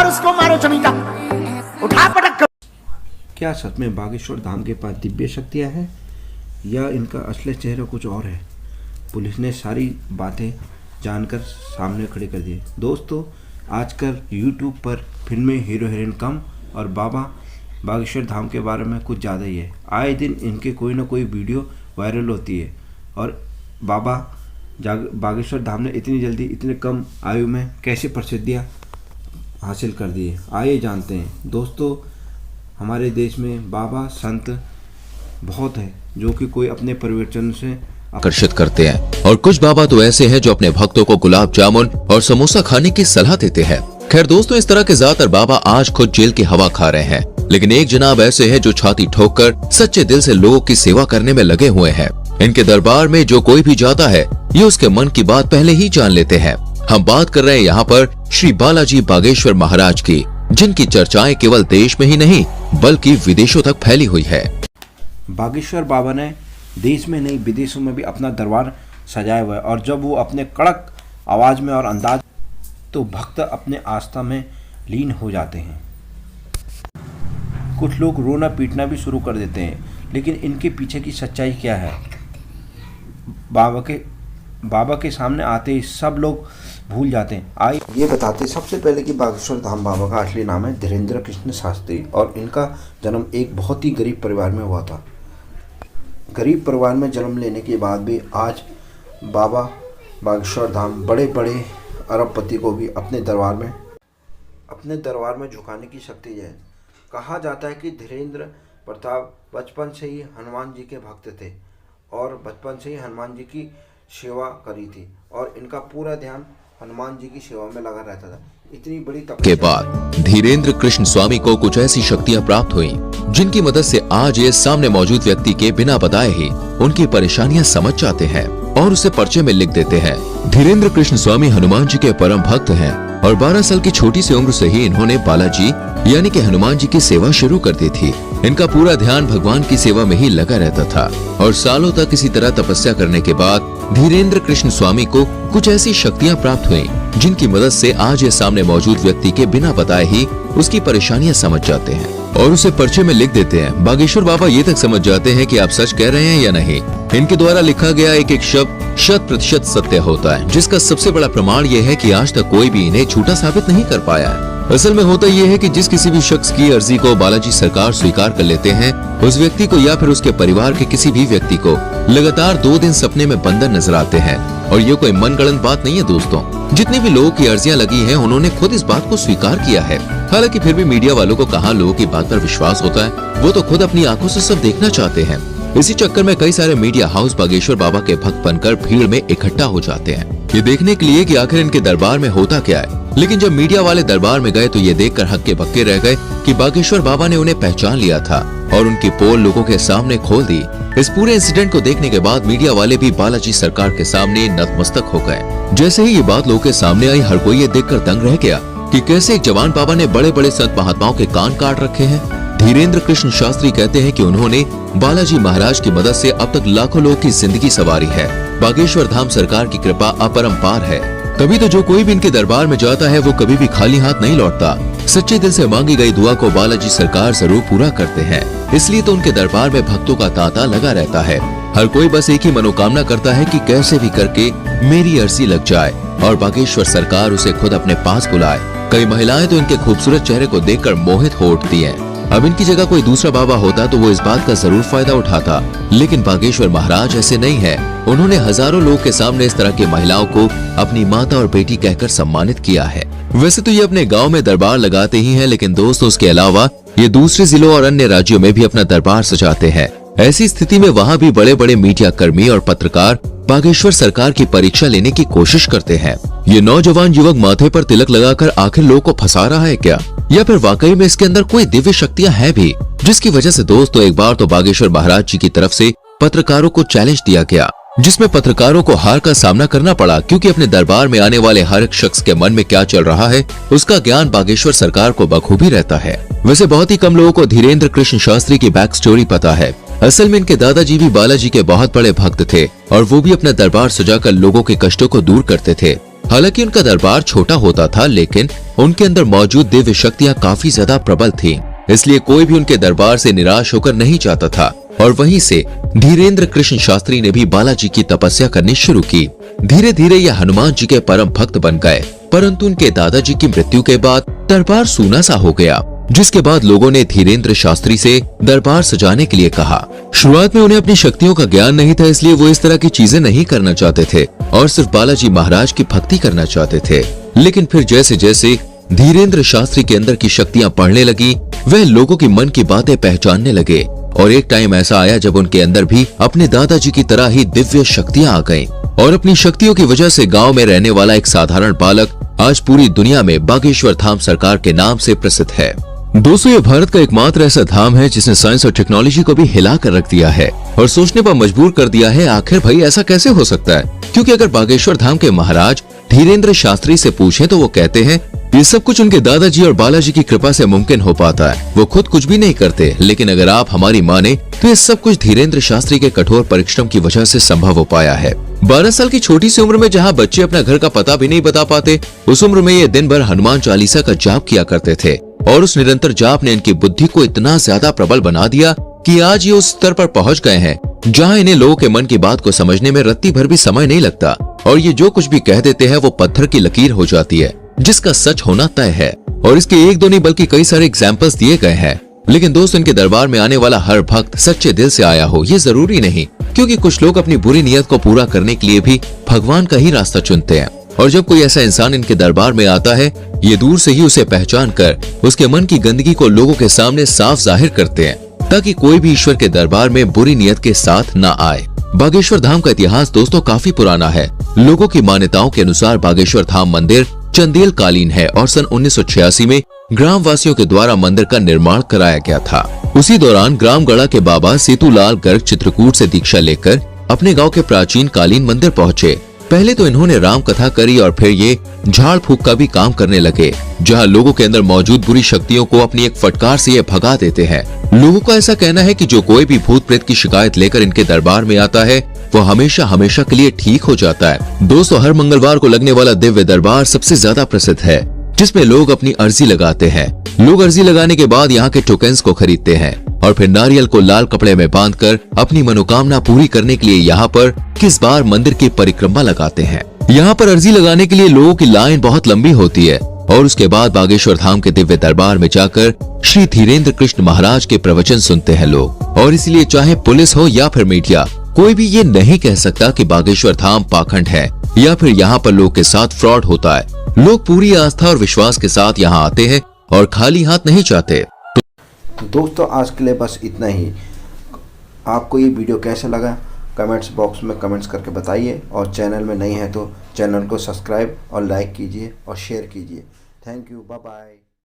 और उसको मारो चमीटा, उठा पटक कर। क्या सच में बागेश्वर धाम के पास दिव्य शक्तियाँ हैं या इनका असली चेहरा कुछ और है? पुलिस ने सारी बातें जानकर सामने खड़े कर दिए। दोस्तों, आजकल यूट्यूब पर फिल्में हीरो हीरोइन कम और बाबा बागेश्वर धाम के बारे में कुछ ज़्यादा ही है। आए दिन इनके कोई ना कोई वीडियो वायरल होती है और बाबा बागेश्वर धाम ने इतनी जल्दी इतने कम आयु में कैसे प्रसिद्धियाँ हासिल कर दी है, आइए जानते हैं। दोस्तों, हमारे देश में बाबा संत बहुत है जो कि कोई अपने परिवर्तन से आकर्षित करते हैं और कुछ बाबा तो ऐसे हैं जो अपने भक्तों को गुलाब जामुन और समोसा खाने की सलाह देते हैं। खैर दोस्तों, इस तरह के ज्यादातर बाबा आज खुद जेल की हवा खा रहे हैं, लेकिन एक जनाब ऐसे हैं जो छाती ठोककर सच्चे दिल से लोगों की सेवा करने में लगे हुए हैं। इनके दरबार में जो कोई भी जाता है ये उसके मन की बात पहले ही जान लेते हैं। हम बात कर रहे हैं यहाँ पर श्री बालाजी बागेश्वर महाराज की, जिनकी चर्चाएं केवल देश में ही नहीं बल्कि विदेशों तक फैली हुई है। बागेश्वर बाबा ने देश में नहीं विदेशों में भी अपना दरबार सजाया हुआ है और जब वो अपने कड़क आवाज में और अंदाज तो भक्त अपने आस्था में लीन हो जाते हैं। कुछ लोग रोना पीटना भी शुरू कर देते हैं, लेकिन इनके पीछे की सच्चाई क्या है बाबा के सामने आते ही सब लोग भूल जाते हैं। आइए ये बताते सबसे पहले कि बागेश्वर धाम बाबा का असली नाम है धीरेन्द्र कृष्ण शास्त्री और इनका जन्म एक बहुत ही गरीब परिवार में हुआ था। गरीब परिवार में जन्म लेने के बाद भी आज बाबा बागेश्वर धाम बड़े बड़े अरबपति को भी अपने दरबार में झुकाने की शक्ति है। कहा जाता है कि धीरेन्द्र प्रताप बचपन से ही हनुमान जी के भक्त थे और बचपन से ही हनुमान जी की सेवा करी थी और इनका पूरा ध्यान हनुमान जी की सेवा में लगा रहता था। इतनी बड़ी के बाद धीरेन्द्र कृष्ण स्वामी को कुछ ऐसी शक्तियां प्राप्त हुई जिनकी मदद से आज ये सामने मौजूद व्यक्ति के बिना बताए ही उनकी परेशानियां समझ जाते हैं और उसे पर्चे में लिख देते हैं। धीरेन्द्र कृष्ण स्वामी हनुमान जी के परम भक्त हैं और 12 साल की छोटी सी उम्र से ही इन्होंने बालाजी यानी कि हनुमान जी की सेवा शुरू कर दी थी। इनका पूरा ध्यान भगवान की सेवा में ही लगा रहता था और सालों तक इसी तरह तपस्या करने के बाद धीरेन्द्र कृष्ण स्वामी को कुछ ऐसी शक्तियां प्राप्त हुई जिनकी मदद से आज ये सामने मौजूद व्यक्ति के बिना बताए ही उसकी परेशानियां समझ जाते हैं और उसे पर्चे में लिख देते हैं। बागेश्वर बाबा ये तक समझ जाते हैं कि आप सच कह रहे हैं या नहीं। इनके द्वारा लिखा गया एक एक शब्द 100% सत्य होता है, जिसका सबसे बड़ा प्रमाण ये है कि आज तक कोई भी इन्हें झूठा साबित नहीं कर पाया है। असल में होता यह है कि जिस किसी भी शख्स की अर्जी को बालाजी सरकार स्वीकार कर लेते हैं, उस व्यक्ति को या फिर उसके परिवार के किसी भी व्यक्ति को लगातार 2 दिन सपने में बंदर नजर आते हैं। और ये कोई मनगढ़ंत बात नहीं है दोस्तों। जितने भी लोगों की अर्जियां लगी हैं, उन्होंने खुद इस बात को स्वीकार किया है। हालांकि फिर भी मीडिया वालों को कहाँ लोगों की बात पर विश्वास होता है, वो तो खुद अपनी आंखों से सब देखना चाहते हैं। इसी चक्कर में कई सारे मीडिया हाउस बागेश्वर बाबा के भक्त बनकर भीड़ में इकट्ठा हो जाते हैं, ये देखने के लिए कि आखिर इनके दरबार में होता क्या है। लेकिन जब मीडिया वाले दरबार में गए तो ये देखकर हक्के बक्के रह गए कि बागेश्वर बाबा ने उन्हें पहचान लिया था और उनकी पोल लोगों के सामने खोल दी। इस पूरे इंसिडेंट को देखने के बाद मीडिया वाले भी बालाजी सरकार के सामने नतमस्तक हो गए। जैसे ही ये बात लोगों के सामने आई, हर कोई ये देखकर दंग रह गया कि कैसे एक जवान बाबा ने बड़े बड़े संत महात्माओं के कान काट रखे हैं। धीरेन्द्र कृष्ण शास्त्री कहते हैं कि उन्होंने बालाजी महाराज की मदद से अब तक लाखों लोगों की जिंदगी संवारी है। बागेश्वर धाम सरकार की कृपा अपरंपार है, तभी तो जो कोई भी इनके दरबार में जाता है वो कभी भी खाली हाथ नहीं लौटता। सच्चे दिल से मांगी गई दुआ को बालाजी सरकार जरूर पूरा करते हैं, इसलिए तो उनके दरबार में भक्तों का तांता लगा रहता है। हर कोई बस एक ही मनोकामना करता है कि कैसे भी करके मेरी अर्जी लग जाए और बागेश्वर सरकार उसे खुद अपने पास बुलाए। कई महिलाएं तो इनके खूबसूरत चेहरे को देखकर मोहित हो उठती हैं। अब इनकी जगह कोई दूसरा बाबा होता तो वो इस बात का जरूर फायदा उठाता, लेकिन बागेश्वर महाराज ऐसे नहीं है। उन्होंने हजारों लोग के सामने इस तरह की महिलाओं को अपनी माता और बेटी कहकर सम्मानित किया है। वैसे तो ये अपने गांव में दरबार लगाते ही हैं, लेकिन दोस्तों उसके अलावा ये दूसरे जिलों और अन्य राज्यों में भी अपना दरबार सजाते हैं। ऐसी स्थिति में वहाँ भी बड़े बड़े मीडिया कर्मी और पत्रकार बागेश्वर सरकार की परीक्षा लेने की कोशिश करते हैं। ये नौजवान युवक माथे पर तिलक लगाकर आखिर लोगों को फंसा रहा है क्या, या फिर वाकई में इसके अंदर कोई दिव्य शक्तियां हैं भी, जिसकी वजह से दोस्तों एक बार तो बागेश्वर महाराज जी की तरफ से पत्रकारों को चैलेंज दिया गया, जिसमें पत्रकारों को हार का सामना करना पड़ा, क्योंकि अपने दरबार में आने वाले हर एक शख्स के मन में क्या चल रहा है उसका ज्ञान बागेश्वर सरकार को बखूबी रहता है। वैसे बहुत ही कम लोगों को धीरेन्द्र कृष्ण शास्त्री की बैक स्टोरी पता है। असल में इनके दादाजी भी बालाजी के बहुत बड़े भक्त थे और वो भी अपना दरबार सजाकर लोगों के कष्टों को दूर करते थे। हालांकि उनका दरबार छोटा होता था, लेकिन उनके अंदर मौजूद दिव्य शक्तियां काफी ज्यादा प्रबल थीं। इसलिए कोई भी उनके दरबार से निराश होकर नहीं जाता था। और वहीं से धीरेन्द्र कृष्ण शास्त्री ने भी बालाजी की तपस्या करनी शुरू की। धीरे धीरे यह हनुमान जी के परम भक्त बन गए, परंतु उनके दादाजी की मृत्यु के बाद दरबार सूना सा हो गया, जिसके बाद लोगों ने धीरेन्द्र शास्त्री से दरबार सजाने के लिए कहा। शुरुआत में उन्हें अपनी शक्तियों का ज्ञान नहीं था, इसलिए वो इस तरह की चीजें नहीं करना चाहते थे और सिर्फ बालाजी महाराज की भक्ति करना चाहते थे। लेकिन फिर जैसे जैसे धीरेन्द्र शास्त्री के अंदर की शक्तियां बढ़ने लगी, वह लोगों की मन की बातें पहचानने लगे और एक टाइम ऐसा आया जब उनके अंदर भी अपने दादाजी की तरह ही दिव्य शक्तियां आ गईं और अपनी शक्तियों की वजह से गांव में रहने वाला एक साधारण बालक आज पूरी दुनिया में बागेश्वर धाम सरकार के नाम से प्रसिद्ध है। दोस्तों, ये भारत का एकमात्र ऐसा धाम है जिसने साइंस और टेक्नोलॉजी को भी हिला कर रख दिया है और सोचने पर मजबूर कर दिया है, आखिर भाई ऐसा कैसे हो सकता है। क्योंकि अगर बागेश्वर धाम के महाराज धीरेन्द्र शास्त्री से पूछें तो वो कहते हैं ये सब कुछ उनके दादाजी और बालाजी की कृपा से मुमकिन हो पाता है। वो खुद कुछ भी नहीं करते, लेकिन अगर आप हमारी माने तो ये सब कुछ धीरेन्द्र शास्त्री के कठोर परिश्रम की वजह से संभव हो पाया है। 12 साल की छोटी सी उम्र में जहाँ बच्चे अपना घर का पता भी नहीं बता पाते, उस उम्र में ये दिन भर हनुमान चालीसा का जाप किया करते थे और उस निरंतर जाप ने इनकी बुद्धि को इतना ज्यादा प्रबल बना दिया कि आज ये उस स्तर पर पहुंच गए हैं जहां इन्हें लोगों के मन की बात को समझने में रत्ती भर भी समय नहीं लगता और ये जो कुछ भी कह देते हैं वो पत्थर की लकीर हो जाती है, जिसका सच होना तय है। और इसके एक दो नहीं बल्कि कई सारे एग्जाम्पल्स दिए गए हैं। लेकिन दोस्त, इनके दरबार में आने वाला हर भक्त सच्चे दिल से आया हो ये जरूरी नहीं, क्योंकि कुछ लोग अपनी बुरी नीयत को पूरा करने के लिए भी भगवान का ही रास्ता चुनते हैं। और जब कोई ऐसा इंसान इनके दरबार में आता है, ये दूर से ही उसे पहचान कर उसके मन की गंदगी को लोगों के सामने साफ जाहिर करते हैं, ताकि कोई भी ईश्वर के दरबार में बुरी नीयत के साथ न आए। बागेश्वर धाम का इतिहास दोस्तों काफी पुराना है। लोगों की मान्यताओं के अनुसार बागेश्वर धाम मंदिर चंदेल कालीन है और सन 1986 में ग्राम वासियों के द्वारा मंदिर का निर्माण कराया गया था। उसी दौरान ग्राम गढ़ा के बाबा सेतुलाल गर्ग चित्रकूट से दीक्षा लेकर अपने गांव के प्राचीन कालीन मंदिर पहुंचे। पहले तो इन्होंने राम कथा करी और फिर ये झाड़ फूक का भी काम करने लगे, जहां लोगों के अंदर मौजूद बुरी शक्तियों को अपनी एक फटकार से ये भगा देते हैं। लोगों का ऐसा कहना है कि जो कोई भी भूत प्रेत की शिकायत लेकर इनके दरबार में आता है वो हमेशा हमेशा के लिए ठीक हो जाता है। दोस्तों, हर मंगलवार को लगने वाला दिव्य दरबार सबसे ज्यादा प्रसिद्ध है, जिसमें लोग अपनी अर्जी लगाते हैं। लोग अर्जी लगाने के बाद यहाँ के टोकन्स को खरीदते हैं और फिर नारियल को लाल कपड़े में बांधकर अपनी मनोकामना पूरी करने के लिए यहाँ पर किस बार मंदिर की परिक्रमा लगाते हैं। यहाँ पर अर्जी लगाने के लिए लोगों की लाइन बहुत लंबी होती है और उसके बाद बागेश्वर धाम के दिव्य दरबार में जाकर श्री धीरेन्द्र कृष्ण महाराज के प्रवचन सुनते हैं लोग। और इसलिए चाहे पुलिस हो या फिर मीडिया, कोई भी ये नहीं कह सकता कि बागेश्वर धाम पाखंड है या फिर यहाँ पर लोग के साथ फ्रॉड होता है। लोग पूरी आस्था और विश्वास के साथ यहाँ आते हैं और खाली हाथ नहीं जाते। तो दोस्तों, आज के लिए बस इतना ही। आपको ये वीडियो कैसा लगा कमेंट्स बॉक्स में कमेंट्स करके बताइए और चैनल में नहीं है तो चैनल को सब्सक्राइब और लाइक कीजिए और शेयर कीजिए। Thank you, bye bye.